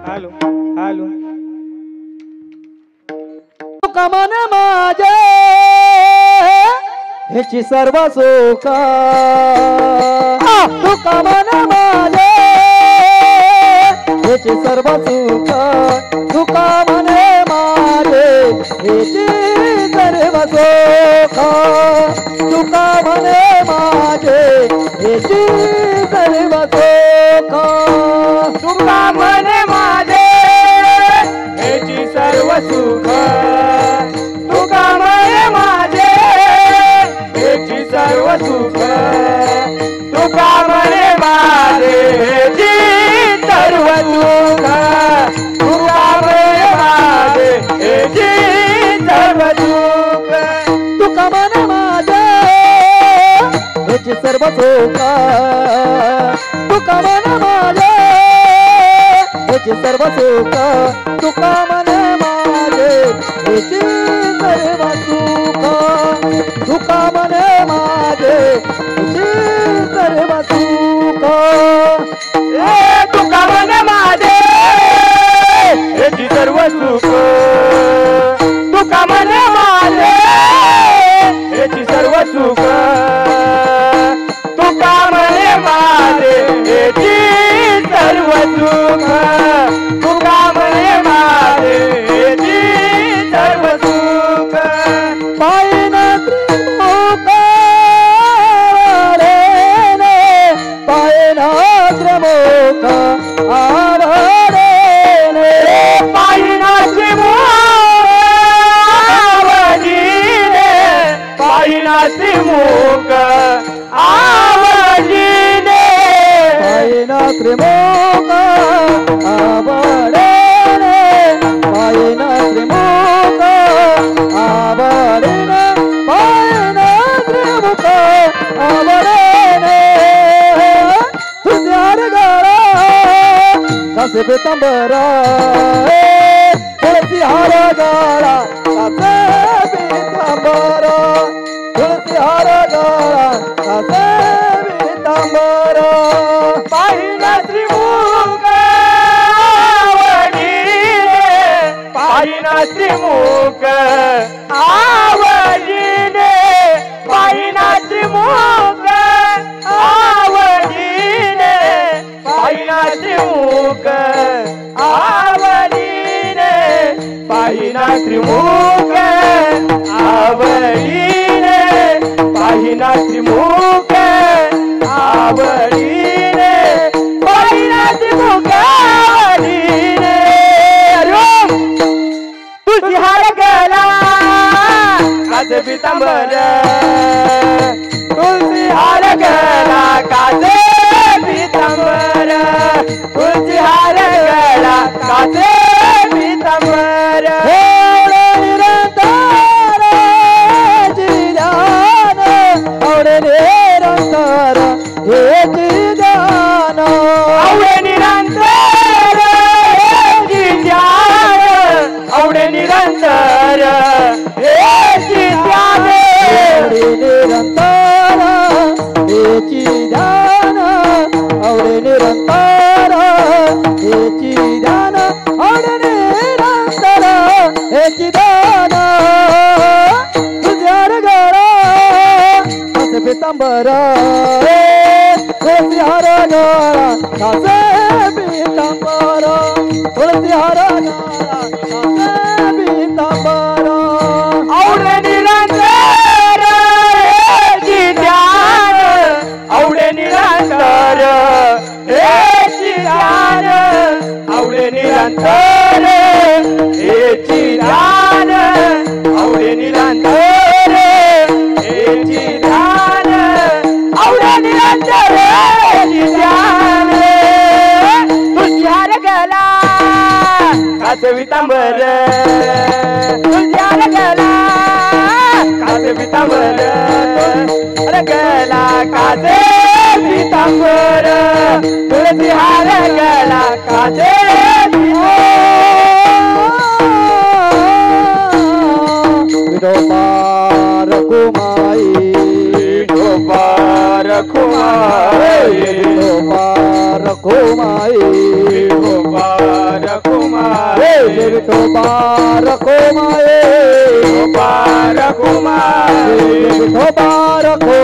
hello hello तुका मन माझे ह्याची सर्व सुख तुका मन माझे ह्याची सर्व सुख तुका मने माझे ह्याची सर्व सुख तुका मने माझे ह्याची सर्व सुख तुका मने माझे ह्याची सर्व सुख तुका मने माझे ह्याची सर्व सुख तुका मने माझे ह्याची सर्व सुख तुका मने माझे ह्याची सर्व सुख तुका मन माझे ह्याची सर्व सुख तुका मन माझे ह्याची सर्व सुख तुका मन माझे ह्याची सर्व सुख तुका मन माझे ह्याची सर्व सुख तुका मने माझे ह्याची सर्व सुख तुका मने माझे ह्याची सर्व सुख तुका मने माझे ह्याची सर्व सुख तुका मने माझे ह्याची सर्व सुख पायन त्रिमुख आवडेने पायन त्रिमुख आवडेने पायीना त्रिमुख आवडीने पायन त्रिमुख आवडेने पायन त्रिमुख आवडेने पायन त्रिमुख आवडेने तुझ्यार गाळा कसे पितांबरा तुळसी हार गाळा कसे पितांबरा तुळसी हार गाळा कसे पितांबरा पायीना त्रिमुख आवडीने पायीना त्रिमुख आवडीने पायीना त्रिमुख आवडीने पायीना त्रिमुख आवडीने पायीना त्रिमुख आवडीने पायीना त्रिमुख आवडीने पायीना त्रिमुख आवडीने तुझी हार गला काचे पितांबर तुझी हार गला काचे पितांबर तुझी हार गला काचे पितांबर निरंतर जिजान आवडे निरंतर हे जिजान आवडे निरंतर जिजान आवडे निरंतर हे जिजान आवडे निरंतर हे जिजान आवडे निरंतर हे जिजान आवडे निरंतर हे जिजान तुझ्यार गाळा कसे पितांबरा तुळसी हार गाळा कसे पितांबरा तुळसी हार गाळा कसे पितांबरा आवडे निरंतर हे जिजान आवडे निरंतर हे जिजान आवडे निरंतर हे जिजान आवडे निरंतर हे जिजान आवडे निरंतर हे जिजान तुझ्यार गला काचे पितांबर तुझ्यार गला काचे पितांबर गला काचे पितांबर तुळसी हार गला काचे विठोबा रखुमाई विठोबा रखुमाई विठोबा रखुमाई विठोबा विठोबा रखुमाई रखुमाई विठोबा रखुमाई